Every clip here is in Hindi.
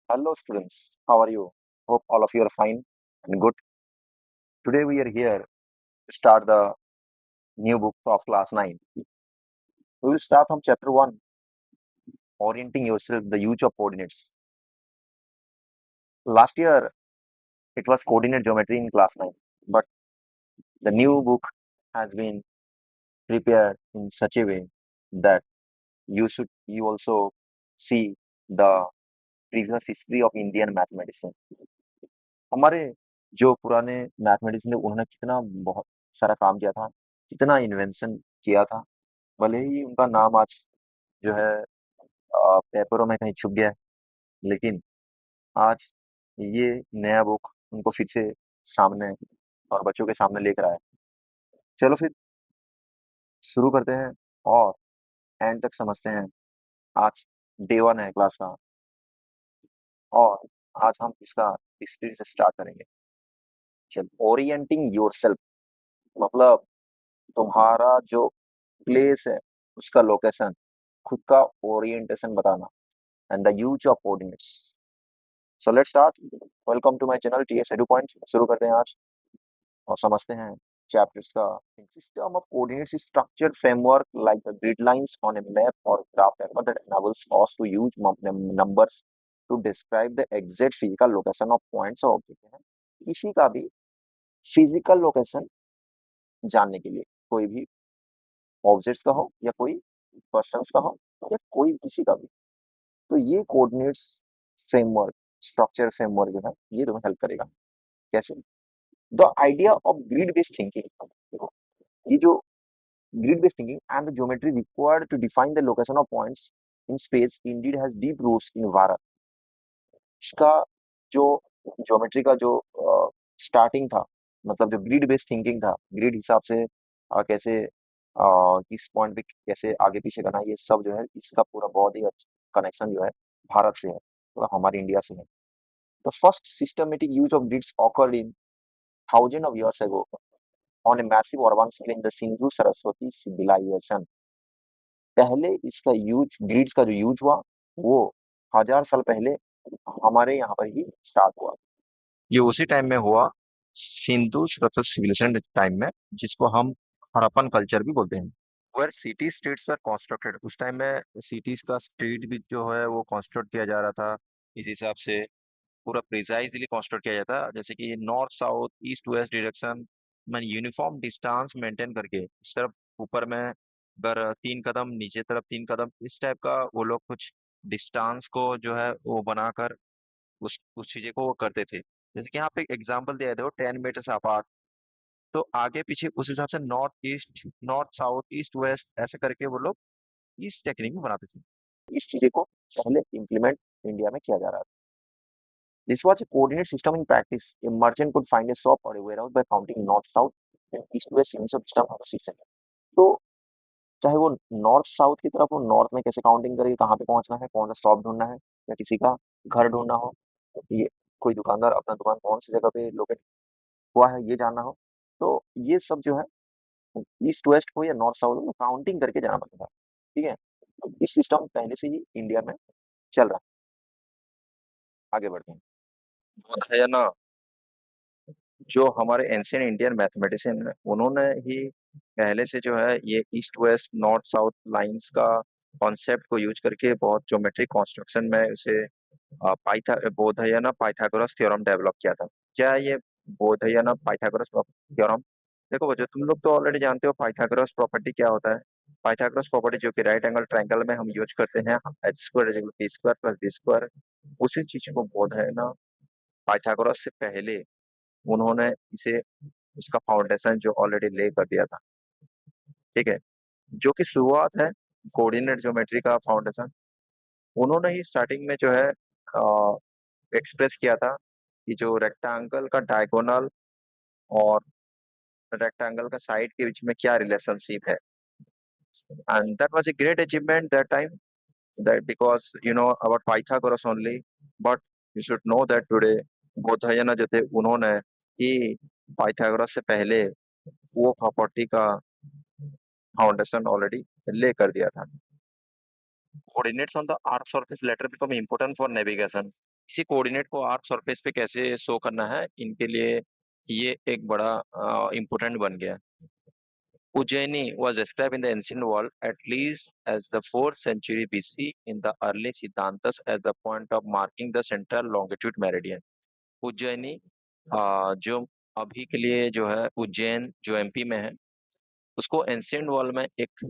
Hello, students. How are you? Hope all of you are fine and good. Today we are here to start the new book of class 9. We will start from chapter 1, Orienting Yourself, the Use of Coordinates. Last year it was coordinate geometry in class 9, but the new book has been prepared in such a way that you also see the previous history of Indian mathematics. हमारे जो पुराने मैथमेटिक्स ने उन्होंने कितना बहुत सारा काम किया था, कितना इन्वेंशन किया था। भले ही उनका नाम आज जो है पेपरों में कहीं छुप गया है, लेकिन आज ये नया बुक उनको फिर से सामने और बच्चों के सामने लेकर आया। चलो फिर शुरू करते हैं और एंड तक समझते हैं। आज डे 1 है क्लास का और आज हम इसका हिस्ट्री से स्टार्ट करेंगे। चलो, ओरिएंटिंग योरसेल्फ मतलब तुम्हारा जो प्लेस है, उसका लोकेशन, खुद का ओरिएंटेशन बताना and the use of coordinates. So let's start. Welcome to my channel T S edu point. शुरू करते हैं आज और समझते हैं चैप्टर्स का। System of coordinates is structure framework like the grid lines on a map और graph paper that enables us to use numbers to describe the exact physical location of points or objects है। किसी का भी फिजिकल लोकेशन जानने के लिए, कोई भी ऑब्जेक्ट्स का हो या कोई पर्सन्स का हो या कोई किसी का भी, तो ये कोऑर्डिनेट्स फ्रेमवर्क, स्ट्रक्चर फ्रेमवर्क जो है, ये तुम्हें हेल्प करेगा। कैसे? The idea of grid based thinking. देखो, ये जो grid based thinking and the geometry required to define the location of points in space indeed has deep roots in Bharat. इसका जो ज्योमेट्री का जो स्टार्टिंग था, मतलब जो ग्रिड बेस्ड थिंकिंग था, ग्रिड हिसाब से कैसे किस पॉइंट पे कैसे आगे पीछे करना, ये सब जो है इसका पूरा बहुत ही अच्छा कनेक्शन जो है भारत से है, मतलब हमारे इंडिया से है। The first systematic use of grids occurred in thousand of years ago on a massive urban scale in the Sindhu Saraswati civilization। पहले इसका यूज, ग्रिड्स का जो यूज हुआ, वो 1000 साल पहले हमारे यहाँ पर ही स्टार्ट हुआ। ये उसी टाइम में हुआ, सिंधु सरस्वती सिविलाइजेशन टाइम में, जिसको हम हड़प्पन कल्चर भी बोलते हैं। Where city streets were constructed, उस टाइम में सिटीज का स्ट्रीट भी जो है वो कंस्ट्रक्ट किया जा रहा था। इस हिसाब से पूरा प्रिसाइजली कंस्ट्रक्ट किया जाता है, जैसे कि north south east west direction में यूनिफॉर्म डिस्टेंस मेंटेन करके, इस तरफ ऊपर में अगर 3 कदम, नीचे तरफ 3 कदम, इस टाइप का वो लोग कुछ डिस्टेंस को जो है वो बनाकर उस चीजें को वो करते थे। जैसे कि यहाँ पे एग्जांपल दिया है, देखो 10 मीटर अपार्ट, तो आगे पीछे उस हिसाब से north east, north south, east west, ऐसे करके वो लोग इस टेक्निक में बनाते थे। इस चीजें को पहले इम्प्लीमेंट इंडिया में किया जा रहा था। This was a coordinate system in practice. A merchant could find a shop or a warehouse by counting north, south, and east, west units of system of 6 second. तो चाहे वो नॉर्थ साउथ की तरफ हो, नॉर्थ में कैसे काउंटिंग करके कहाँ पे पहुंचना है, कौन सा शॉप ढूंढना है, या किसी का घर ढूंढना हो, ये कोई दुकानदार अपना दुकान कौन सी जगह पे लोकेट हुआ है ये जानना हो, तो ये सब जो है ईस्ट वेस्ट हो या नॉर्थ साउथ हो, काउंटिंग करके जाना पड़ता था। ठीक है, तो इस सिस्टम पहले से ही इंडिया में चल रहा है। आगे बढ़ते हैं। है ना, जो हमारे एंशियंट इंडियन मैथमेटिशियन है, उन्होंने ही पहले से जो है ये east west north south lines का कॉन्सेप्ट को यूज करके बहुत ज्योमेट्रिक कंस्ट्रक्शन में उसे बोधायन पाइथागोरस थ्योरम डेवलप किया था। क्या है ये बोधायन पाइथागोरस थ्योरम? देखो बच्चों, तुम लोग तो ऑलरेडी जानते हो पाइथागोरस प्रॉपर्टी क्या होता है। पाइथागोरस प्रॉपर्टी जो कि राइट एंगल ट्रायंगल में हम यूज करते हैं, H square B square plus B square, उसी चीज को बोधायन पाइथागोरस से पहले उन्होंने इसे, उसका फाउंडेशन जो ऑलरेडी ले कर दिया था। ठीक है, जो कि शुरुआत है कोऑर्डिनेट ज्योमेट्री का फाउंडेशन, उन्होंने ही स्टार्टिंग में जो है एक्सप्रेस किया था कि जो रेक्टेंगल का डायगोनल और रेक्टेंगल का साइड के बीच में क्या रिलेशनशिप है। And that was a great achievement that time, that because you know about Pythagoras only, but you should know that today Baudhayana जो थे, उन्होंने ही पाइथागोरस से पहले वो प्रॉपर्टी का फाउंडेशन ऑलरेडी ले कर दिया था। Coordinates on the earth surface letter become important for navigation. इसी कोऑर्डिनेट को आर्क सरफेस पे कैसे शो करना है, इनके लिए ये एक बड़ा इम्पोर्टेंट बन गया। Ujjaini was described in the ancient world at least as the 4th century BC in the early Siddhantas as the point of marking the central longitude meridian. Ujjaini जो अभी के लिए जो है उज्जैन जो एमपी में है, उसको एंशियंट वर्ल्ड में एक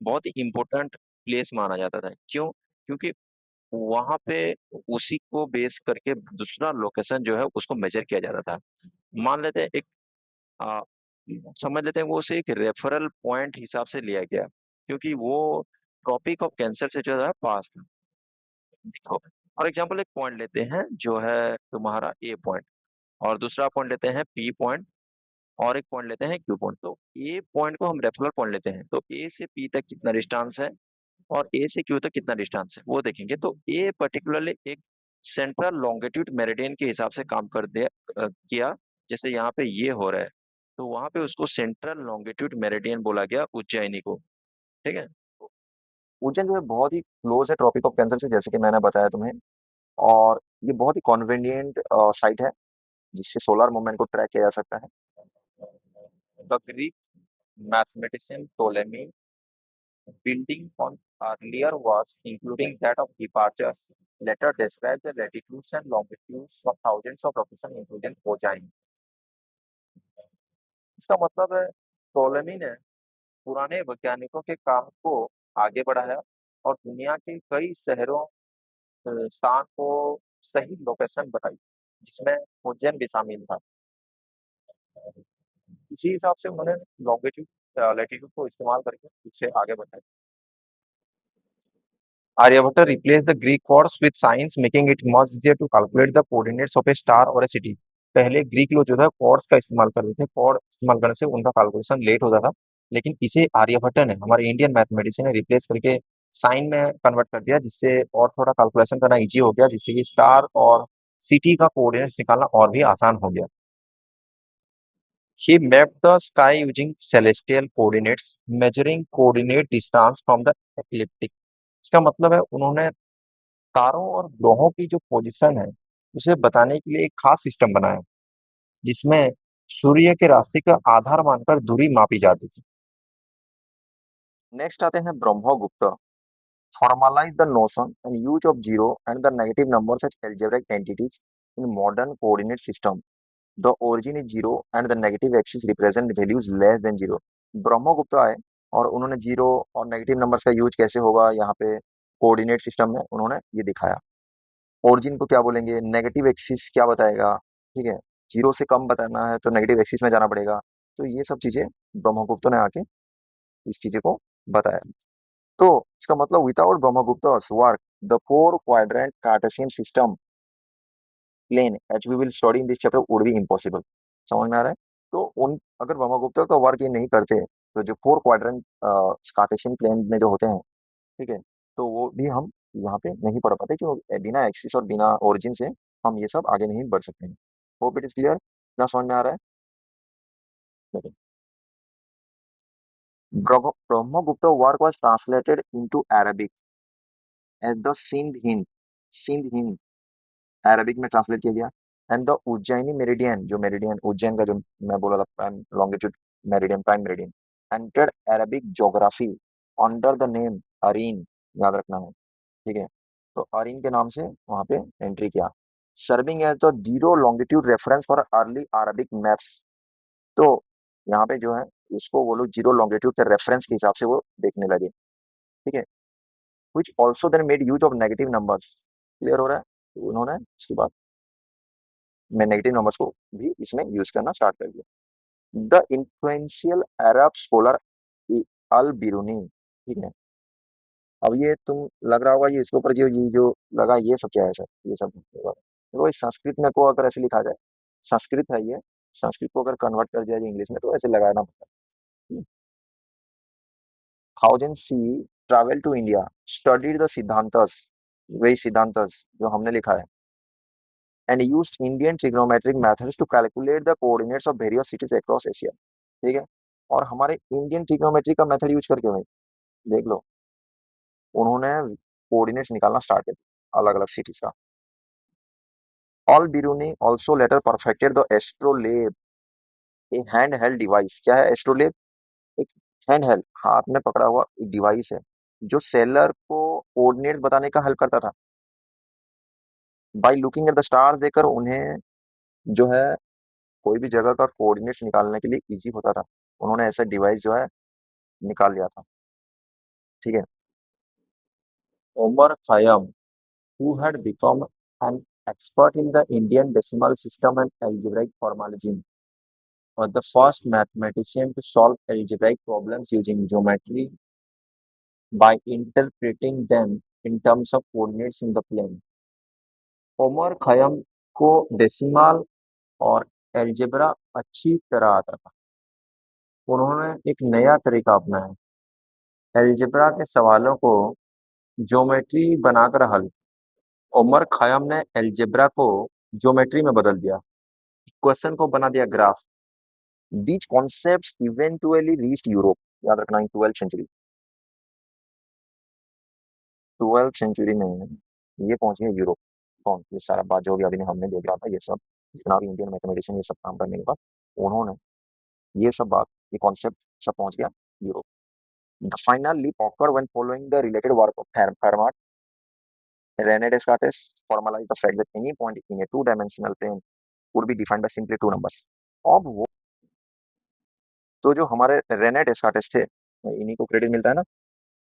बहुत ही इम्पोर्टेंट प्लेस माना जाता था। क्यों? क्योंकि वहां पे उसी को बेस करके दूसरा लोकेशन जो है उसको मेजर किया जाता था। मान लेते हैं एक अ, समझ लेते हैं वो उसे एक रेफरल पॉइंट हिसाब से लिया गया, क्योंकि वो ट्रॉपिक ऑफ कैंसर से जो है पास था। देखो, फॉर एग्जांपल एक पॉइंट लेते हैं जो है तुम्हारा ए पॉइंट, और दूसरा पॉइंट लेते हैं पी पॉइंट, और एक पॉइंट लेते हैं क्यू पॉइंट। तो ए पॉइंट को हम रेफरल पॉइंट लेते हैं, तो ए से पी तक कितना डिस्टेंस है और ए से क्यू तक कितना डिस्टेंस है वो देखेंगे। तो ए पर्टिकुलरली एक सेंट्रल लॉन्गिट्यूड मेरिडियन के हिसाब से काम कर दे किया। जैसे यहाँ पे ये हो रहा है, तो वहां पे उसको सेंट्रल लॉन्गिट्यूड मेरिडियन बोला गया उज्जैनी को। ठीक है। उज्जैन जो है बहुत ही क्लोज है ट्रॉपिक ऑफ कैंसर से, जैसे कि मैंने बताया तुम्हें। और ये बहुत ही कन्वीनियंट साइट है जिससे सोलर मूवमेंट को ट्रैक किया जा सकता है। The Greek mathematician Ptolemy building on earlier works, including that of Hipparchus, later described the latitudes and longitudes of thousands of locations, including Cochin. इसका मतलब है टोलेमी ने पुराने वैज्ञानिकों के काम को आगे बढ़ाया और दुनिया के कई शहरों स्थान को सही लोकेशन बताई, जिसमें उज्जैन भी शामिल था। इसी हिसाब से उन्होंने लॉन्गिट्यूड लैटिट्यूड को इस्तेमाल करके उसे आगे बढ़ाया। Aryabhatta replaced the Greek codes with science, making it much easier to calculate the coordinates of a star or a city. पहले ग्रीक लोग जो था कॉर्ड्स का इस्तेमाल करते थे, कॉर्ड इस्तेमाल करने से उनका कैलकुलेशन लेट होता था। लेकिन इसे आर्यभट्ट ने, हमारे इंडियन मैथमेटिशियन ने रिप्लेस करके साइन में कन्वर्ट कर दिया, जिससे और थोड़ा कैलकुलेशन करना इजी हो गया, जिससे कि स्टार और सिटी का कोऑर्डिनेट्स निकालना और भी आसान हो गया। He mapped the sky using celestial coordinates, measuring coordinate distance from the ecliptic. इसका मतलब है उन्होंने तारों और ग्रहों की जो पोजीशन है उसे बताने के लिए एक खास सिस्टम बनाया, जिसमें सूर्य के रास्ते का आधार मानकर दूरी मापी जाती थी। नेक्स्ट आते हैं Brahmagupta. Formalise the notion and use of zero and the negative numbers as algebraic entities in modern coordinate system. The origin is zero and the negative axis represent values less than zero. Brahmagupta आए और उन्होंने जीरो और नेगेटिव नंबर्स का यूज कैसे होगा यहाँ पे कोऑर्डिनेट सिस्टम में उन्होंने ये दिखाया। ओरिजिन को क्या बोलेंगे, नेगेटिव एक्सिस क्या बताएगा, ठीक है। जीरो से कम बताना है तो नेगेटिव एक्सिस में जाना पड़ेगा। तो ये सब चीजें ब्रह्मगुप्त ने आके इस चीजें को बताया। तो इसका मतलब without Brahmagupta work the four quadrant Cartesian system plane as we will study in this chapter would be impossible. समझ में आ रहा है? तो उन अगर ब्रह्मगुप्त का वर्क ये नहीं करते तो जो फोर क्वाड्रेंट कार्टेशियन प्लेन में जो होते हैं, ठीक है, तो वो भी हम यहाँ पे नहीं पढ़ पाते, क्योंकि बिना एक्सिस और बिना ओरिजिन से हम ये सब आगे नहीं बढ़ सकते हैं। होप इट इज क्लियर, ना समझ में आ रहा है? देखो, Brahmagupta work was translated into Arabic as the Sind Hind Arabic में ट्रांसलेट किया गया। एंड द उज्जैनी मेरिडियन, जो मेरिडियन उज्जैन का जो मैं बोला था, prime longitude meridian, prime meridian, entered Arabic geography under the name Arin. याद रखना है, ठीक है। तो अरीन के नाम से वहां पे एंट्री किया। Serving as the zero longitude reference for early Arabic maps. तो यहाँ पे जो है उसको वो लोग जीरो लॉन्गिट्यूड के रेफरेंस के हिसाब से वो देखने लगे, ठीक है। Which also then made use of negative numbers. Clear हो रहा है? तो उन्होंने उसके बाद में नेगेटिव नंबर्स को भी इसमें यूज करना स्टार्ट कर दिया। द इन्फ्लुएंशियल अरब स्कॉलर अल बिरूनी, ठीक है। अब ये तुम लग रहा होगा ये इसके ऊपर जो ये जो लगा ये सब क्या है सर, ये सब देखो इस संस्कृत में को अगर ऐसे लिखा जाए, संस्कृत है ये, संस्कृत को अगर कन्वर्ट कर दिया जाए इंग्लिश में तो ऐसे लगाना पड़ता है। Thousand CE travel to India, studied the Siddhantas, वही सिद्धांतस जो हमने लिखा है, and used Indian trigonometric methods to calculate the coordinates of various cities across Asia. ठीक है। और हमारे इंडियन ट्रिग्नोमेट्री का मेथड यूज करके भाई देख लो, उन्होंने कोऑर्डिनेट्स निकालना स्टार्ट कर दिया अलग अलग सिटीज का। Al Biruni also later perfected the astrolabe, a hand held device. क्या है एस्ट्रोलेब? एक हैंड हेल्ड, हाथ में पकड़ा हुआ एक डिवाइस है जो सेलर को कोऑर्डिनेट्स बताने का हेल्प करता था। By looking at the star देकर उन्हें जो है कोई भी जगह का कोऑर्डिनेट्स निकालने के लिए इजी होता था। उन्होंने ऐसा डिवाइस जो है निकाल लिया था। ठीक है। Omar Khayyam, who had become an expert in the Indian decimal system and algebraic formalism, was the first mathematician to solve algebraic problems using geometry by interpreting them in terms of coordinates in the plane. Omar खयम को डेसिमल और एल्जेब्रा अच्छी तरह आता था। उन्होंने एक नया तरीका अपनाया, एल्जेब्रा के सवालों को ज्योमेट्री बनाकर हल। ओमर खयम ने एल्जेब्रा को ज्योमेट्री में बदल दिया, क्वेश्चन को बना दिया graph. These concepts eventually reached Europe। याद रखना, इन 12th सेंचुरी में ये पहुंचे यूरोप। कौन? ये सारा बात जो भी अभी हमने देख रहा था, ये सब जितना भी इंडियन मैथमेटिशियन ये सब काम करने के बाद उन्होंने ये सब बात, ये कॉन्सेप्ट सब पहुंच गया Europe. The final leap occurred when following the related work of Fermat, René Descartes formalized the fact that any point in a two-dimensional plane could be defined by simply two numbers। अब वो तो जो हमारे रेने डेस्कार्टेस थे, इन्हीं को क्रेडिट मिलता है ना।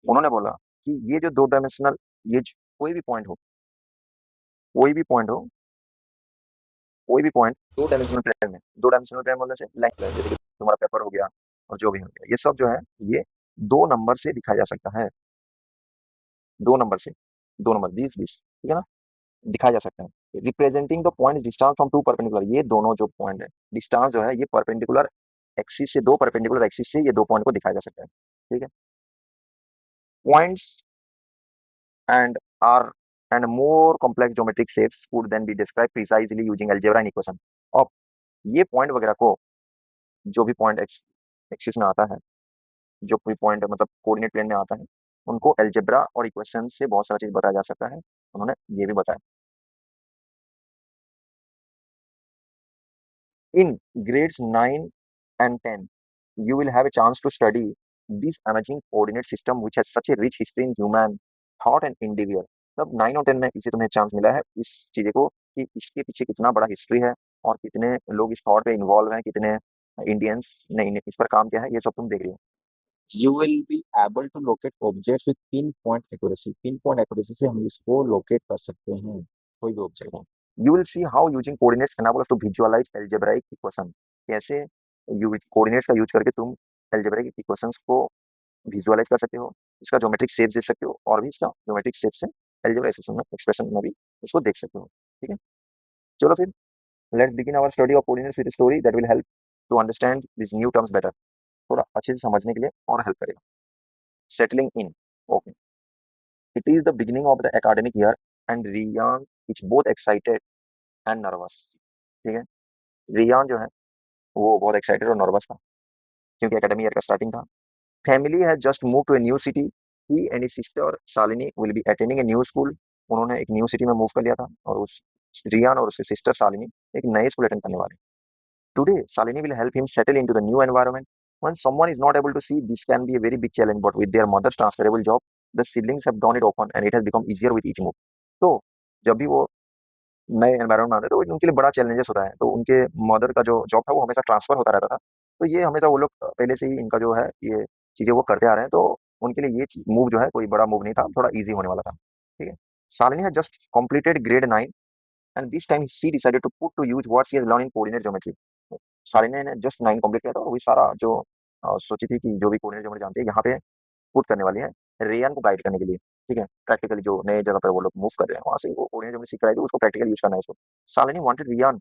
उन्होंने बोला कि ये जो दो डायमेंशनल, ये कोई भी पॉइंट हो, कोई भी पॉइंट हो, कोई भी पॉइंट दो डायमेंशनल प्लेन में, दो डायमेंशनल प्लेन बोलने से लाइक जैसे कि तुम्हारा पेपर हो गया और जो भी हो गया, ये सब जो है ये दो नंबर से दिखाया जा सकता है। दो नंबर से, दो नंबर 20 20, ठीक है ना, दिखाया जा सकता है। Representing the point distance from two perpendicular, ये दोनों जो पॉइंट है, डिस्टेंस जो है ये परपेंडिकुलर एक्सिस से, दो परपेंडिकुलर एक्सिस से ये दो पॉइंट को दिखाया जा सकता है। ठीक है। Points and are and more complex geometric shapes could then be described precisely using algebra and equation। अब ये पॉइंट वगैरह को, जो भी पॉइंट एक्सिस में आता है, जो कोई पॉइंट मतलब कोऑर्डिनेट प्लेन में आता है, उनको एल्जेब्रा और इक्वेशन से बहुत सारा चीज बताया जा सकता है। उन्होंने ये भी बताया। In grades 9 and 10, you will have a chance to study this amazing coordinate system which has such a rich history in human thought and individual। तब 9 और 10 में इसे तुम्हें चांस मिला है इस चीज़ को कि इसके पीछे कितना बड़ा हिस्ट्री है और कितने लोग इस थॉट पे इन्वॉल्व हैं, कितने इंडियंस ने इस पर काम किया है, ये सब तुम देख रही हो। You will be able to locate objects with pin point accuracy. Pin point accuracy से हम इसको लोकेट कर सकते हैं, कोई भी ऑब्जेक्ट हो। You will see how using coordinates enable us to visualise algebraic equation. कैसे यू कोऑर्डिनेट्स का यूज करके तुम अलजेब्राइक इक्वेशंस को विजुअलाइज कर सकते हो, इसका ज्योमेट्रिक शेप देख सकते हो और भी इसका ज्योमेट्रिक शेप से अलजेब्रा एक्सप्रेशन में भी उसको देख सकते हो। ठीक है। चलो फिर let's begin our study of coordinates with story that will help to understand this new terms better. थोड़ा अच्छे से समझने के लिए और हेल्प करेगा। Settling in, okay. It is the beginning of the academic year and Riyan is both excited and nervous. ठीक है। रियान जो है वो बहुत एक्साइटेड और नर्वस था क्योंकि एकेडमिक ईयर का स्टार्टिंग था। Family has just move to a new city, he and his sister Salini will be attending a new school. उन्होंने एक न्यू सिटी में मूव कर लिया था और उस रियान और उसके सिस्टर सालिनी एक नए स्कूल अटेंड करने वाले। Today Salini will help him settle into the new environment। When someone is not able to see, this can be a very big challenge, but with their mother's transferable job, the siblings have done it often and it has become easier with each move। तो जब भी वो नए एनवायरनमेंट में आते हैं तो उनके लिए बड़ा चैलेंजेस होता है। तो उनके मदर का जो जॉब था वो हमेशा ट्रांसफर होता रहता था। तो ये हमेशा वो लोग पहले से ही इनका जो है ये चीजें वो करते आ रहे हैं। तो उनके लिए ये मूव जो है कोई बड़ा मूव नहीं था, थोड़ा ईजी होने वाला था। ठीक है। सालिनी है just completed grade 9 and this time she decided to put to use what she has learned in coordinate geometry। Salini ने जस्ट 9 कंप्लीट किया था और वही सारा जो सोची थी कि जो भी कोऑर्डिनेट ज्योमेट्री जानती है यहाँ पे पुट करने वाली है रेयान को गाइड करने के लिए। ठीक है। प्रैक्टिकली जो नए जगह पर वो लोग मूव कर रहे हैं वहां से वो कोऑर्डिनेट ज्योमेट्री सीख रहे थे, उसको प्रैक्टिकली यूज करना है उसको। Salini wanted Riyan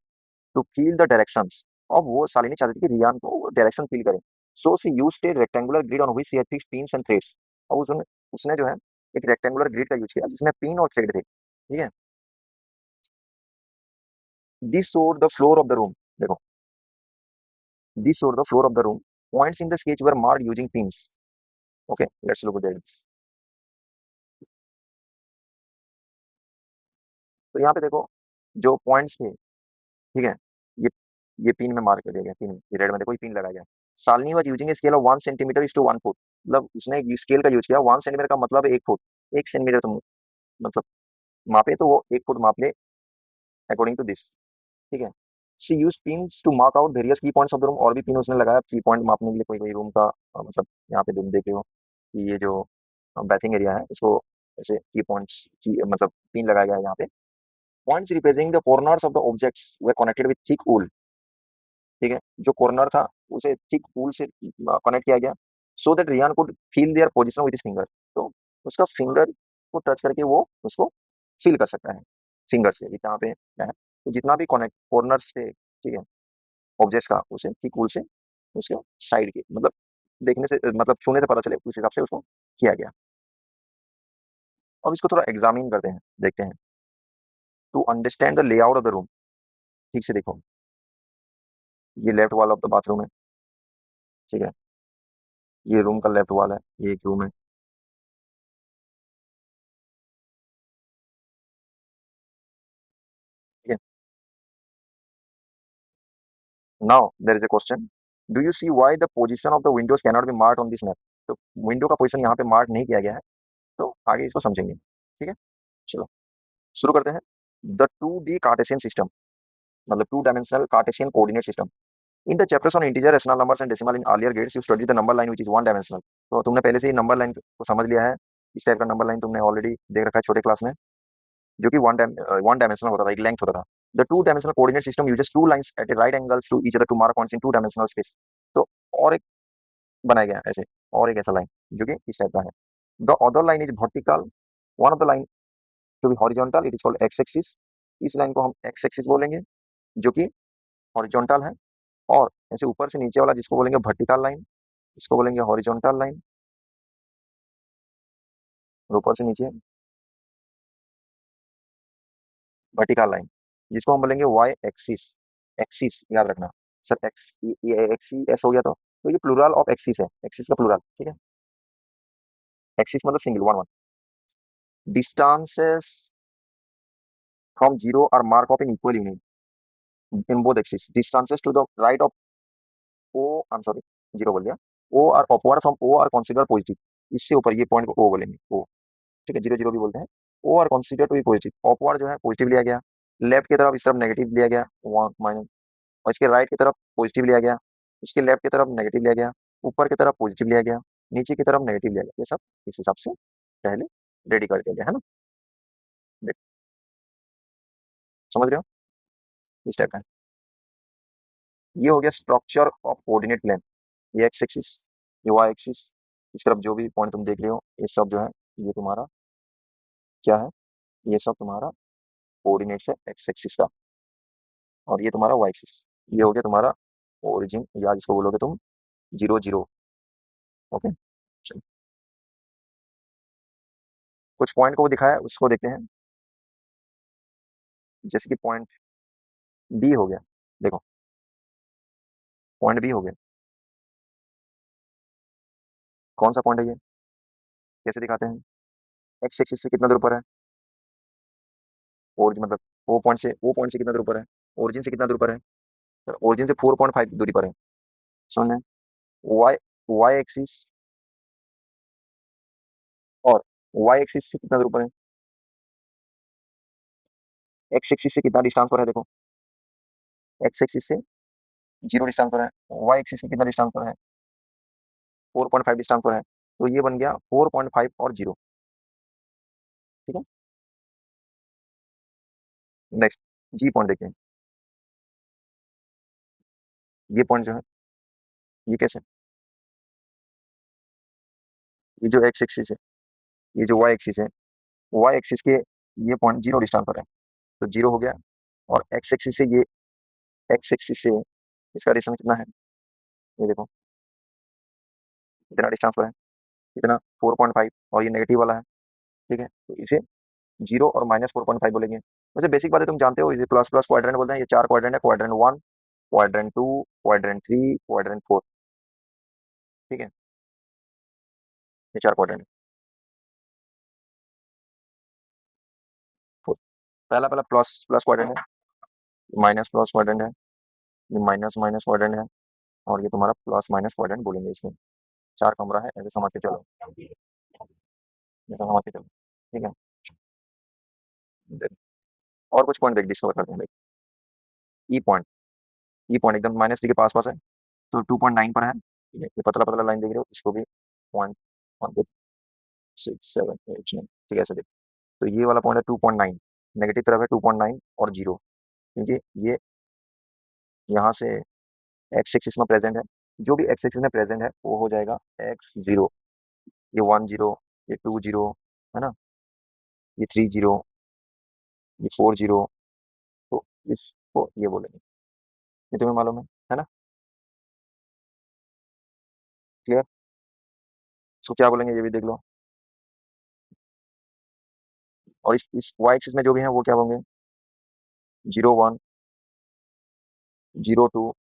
to feel the directions. अब वो सालिनी चाहती थी कि रियान को डायरेक्शन फील करे। So she used A rectangular grid on which she had fixed pins and threads. और उसने उसने जो है एक रेक्टेंगुलर ग्रिड का यूज किया जिसमें पिन और थ्रेड थे। ठीक है। This showed the floor of the room. देखो, this showed the floor of the room। Points in the sketch were marked using pins। Okay, let's look at this। तो यहाँ पे देखो जो पॉइंट्स थे, ठीक है, ये ये पिन में मार्क कर दिया गया, पिन ये रेड में देखो, ये पिन लगाया गया। Salini was using a scale of 1 centimetre is to 1 foot, मतलब उसने स्केल का यूज किया 1 सेंटीमीटर का मतलब 1 फुट, 1 सेंटीमीटर तुम मतलब मापे तो वो 1 फुट माप ले अकॉर्डिंग टू दिस, ठीक है। She use pins to mark out various key points of the room, और भी पिन उसने लगाया की पॉइंट मापने के लिए, कोई कोई रूम का मतलब यहाँ पे तुम देख रहे हो कि ये जो बैथिंग एरिया है उसको ऐसे की पॉइंट्स की मतलब पिन लगाया गया है यहाँ पे। Points representing the corners of the objects were connected with thick wool, ठीक है, जो कॉर्नर था उसे थिक वूल से कनेक्ट किया गया, so that Riyan could feel their position with his finger, तो उसका फिंगर को टच करके वो उसको फील कर सकता है फिंगर से, यहाँ पे क्या है, तो जितना भी कनेक्ट कॉर्नर से, ठीक है, ऑब्जेक्ट्स का उसे थिक वूल से उसके साइड के मतलब देखने से मतलब छूने से पता चले उस हिसाब से उसको किया गया। अब इसको थोड़ा एग्जामिन करते हैं, देखते हैं। To understand the layout of the room, ठीक से देखो, ये left wall of the bathroom है, ठीक है, ये रूम का लेफ्ट वॉल है, ये एक रूम है, ठीक है। Now there is a question, do you see why the position of the windows can not be marked on this map, तो विंडो का पोजीशन यहाँ पे मार्क नहीं किया गया है, तो आगे इसको समझेंगे, ठीक है। चलो शुरू करते हैं। द 2D कार्टेशियन सिस्टम, मतलब two dimensional Cartesian coordinate system. In the chapters on integer rational numbers and decimal in earlier grades you study the number line which is one dimensional, तो तुमने पहले से ही नंबर लाइन को समझ लिया है, इस टाइप का नंबर लाइन तुमने ऑलरेडी देख रखा है छोटे क्लास में, जो कि वन डायमेंशनल होता था, एक लेंथ होता था। The two dimensional coordinate system uses two lines at a right angles to each other to mark points in two dimensional space, तो और एक बनाया गया ऐसे, और एक ऐसा लाइन जो कि इस टाइप का है। The other line is vertical, one of the line to be horizontal it is called x axis, इस लाइन को हम एक्स एक्सिस बोलेंगे, जो कि हॉरिजॉन्टल है। और ऐसे ऊपर से नीचे वाला जिसको बोलेंगे वर्टिकल लाइन, इसको बोलेंगे हॉरिजॉन्टल लाइन, और ऊपर से नीचे वर्टिकल लाइन जिसको हम बोलेंगे वाई एक्सिस, एक्सिस याद रखना सर, एक्स ये एक्स एस हो गया, तो ये प्लूरल ऑफ एक्सिस है, एक्सिस का प्लूरल, ठीक है। एक्सिस मतलब single one one. Distances from zero are mark off in equal unit in both axis, distances to the right of O, I am sorry, zero बोल दिया, O are upward from O are consider positive, इससे ऊपर ये पॉइंट को ओ बोलेंगे, ओ, ठीक है, जीरो जीरो भी बोलते हैं। O are consider to be positive, upward जो है पॉजिटिव लिया गया, लेफ्ट की तरफ इस तरफ नेगेटिव लिया गया वन माइनस, और इसके राइट की तरफ पॉजिटिव लिया गया, इसके लेफ्ट की तरफ नेगेटिव लिया गया, ऊपर की तरफ पॉजिटिव लिया गया, नीचे की तरफ नेगेटिव लिया गया, ये सब इस हिसाब से पहले रेडी कर दिया गया है ना। देख, समझ रहे हो, इस टाइप का है। ये हो गया स्ट्रक्चर ऑफ कोऑर्डिनेट प्लेन, ये एक्स एक्सिस, ये वाई एक्सिस, इस तरफ जो भी पॉइंट तुम देख रहे हो ये सब जो है, ये तुम्हारा क्या है, ये सब तुम्हारा कोऑर्डिनेट्स है एक्स एक्सिस का, और ये तुम्हारा वाई एक्सिस, ये हो गया तुम्हारा ओरिजिन, या जिसको बोलोगे तुम जीरो जीरो, ओके। चलो कुछ पॉइंट को दिखाया है उसको देखते हैं, जैसे कि पॉइंट बी हो गया, देखो पॉइंट बी हो गया, कौन सा पॉइंट है ये, कैसे दिखाते हैं, एक्स एक्सिस से कितना दूर पर है, और मतलब ओ पॉइंट से कितना दूर पर है, ओरिजिन से कितना दूर पर है, तो ओरिजिन से 4.5 दूरी पर है, सुन है, वाई वाई एक्सिस, और वाई एक्सिस से कितना दूर पर है, एक्स एक्सिस से कितना डिस्टेंस पर है, देखो एक्स एक्सिस से जीरो डिस्टेंस पर है, वाई एक्सिस से कितना डिस्टेंस पर है, 4.5 डिस्टेंस पर है, तो ये बन गया 4.5 और जीरो, ठीक है। नेक्स्ट जी पॉइंट देखते हैं, ये पॉइंट जो है ये कैसे, ये जो एक्स एक्सिस है, ये जो वाई एक्सिस है, वाई एक्सिस के ये पॉइंट जीरो डिस्टेंस पर है, तो जीरो हो गया, और एक्स एक्सिस से ये, एक्स एक्सिस से इसका डिस्टेंस कितना है, ये देखो कितना डिस्टेंस पर है, कितना 4.5, और ये नेगेटिव वाला है, ठीक है, तो इसे जीरो और -4.5 बोलेंगे। वैसे बेसिक बातें तुम जानते हो, इसे प्लस प्लस क्वाड्रेंट बोलते हैं, ये चार क्वाड्रेंट है, quadrant one, quadrant to, quadrant three, quadrant four, ठीक है, ये चार क्वाड्रेंट, पहला पहला प्लस प्लस क्वाड्रेंट है, माइनस प्लस क्वाड्रेंट है, ये माइनस माइनस क्वाड्रेंट है, और ये तुम्हारा प्लस माइनस क्वाड्रेंट बोलेंगे इसमें। चार कमरा है, ऐसे समझ के चलो, ऐसा समझ के चलो, ठीक है। देख, और कुछ पॉइंट देख डिस्कवर करते हैं, देख ई पॉइंट, ई पॉइंट एकदम -3 के पास पास है, तो 2.9 पर है, ठीक है। ये पतला पतला लाइन देख रहे हो, इसको भी पॉइंट 1.6, 7, 8, 9, ठीक है, ऐसे देख। तो ये वाला पॉइंट है 2.9, नेगेटिव तरफ है 2.9 और जीरो, क्योंकि ये यहाँ से एक्स एक्सिस में प्रेजेंट है, जो भी एक्स एक्सिस में प्रेजेंट है वो हो जाएगा x0, ये 10, ये 20, है ना, ये 30, ये 40, तो इसको ये बोलेंगे, ये तुम्हें मालूम है ना, क्लियर। इसको क्या बोलेंगे ये भी देख लो। और इस वाई एक्सिस में जो भी है वो क्या होंगे, 01, 02,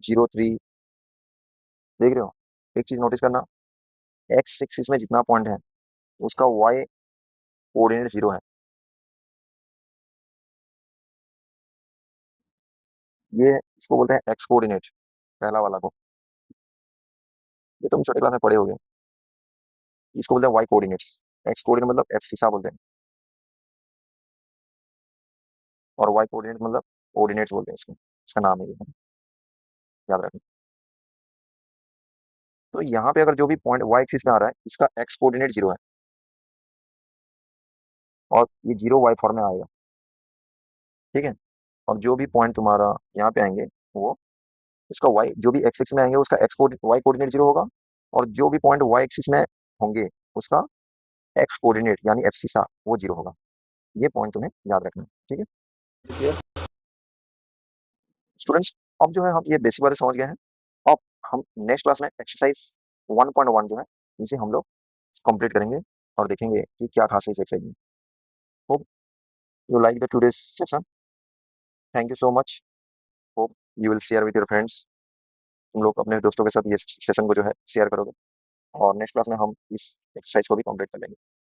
03, देख रहे हो। एक चीज नोटिस करना, एक्स एक्सिस में जितना पॉइंट है उसका वाई कोऑर्डिनेट 0 है, ये इसको बोलते हैं एक्स कोऑर्डिनेट, पहला वाला को, ये तुम छोटे क्लास में पढ़े होगे। इसको बोलते हैं वाई कोऑर्डिनेट्स, एक्स कोऑर्डिनेट मतलब एब्सिसा बोलते हैं, और वाई कोऑर्डिनेट मतलब कोऑर्डिनेट्स बोलते हैं इसको, इसका नाम है ये, याद रखना। तो यहाँ पे अगर जो भी पॉइंट वाई एक्सिस में आ रहा है इसका एक्स कोऑर्डिनेट 0 है, और ये 0 वाई फॉर्म में आएगा, ठीक है। और जो भी पॉइंट तुम्हारा यहाँ पे आएंगे वो, इसका वाई जो भी एक्स एक्सिस में आएंगे उसका एक्स वाई कोऑर्डिनेट 0 होगा, और जो भी पॉइंट वाई एक्सिस में होंगे उसका एक्स कोऑर्डिनेट यानी एब्सिसा वो 0 होगा। ये पॉइंट तुम्हें याद रखना है, ठीक है स्टूडेंट्स। अब जो है हम ये बेसिक बातें समझ गए हैं। अब हम नेक्स्ट क्लास में एक्सरसाइज 1.1 जो है इसे हम लोग कंप्लीट करेंगे और देखेंगे कि क्या खास है इस एक्सरसाइज में। Hope you like the today's session. Thank you so much. Hope you will share with your friends. तुम लोग अपने दोस्तों के साथ ये सेशन को जो है शेयर करोगे, और नेक्स्ट क्लास में हम इस एक्सरसाइज को भी कंप्लीट कर लेंगे।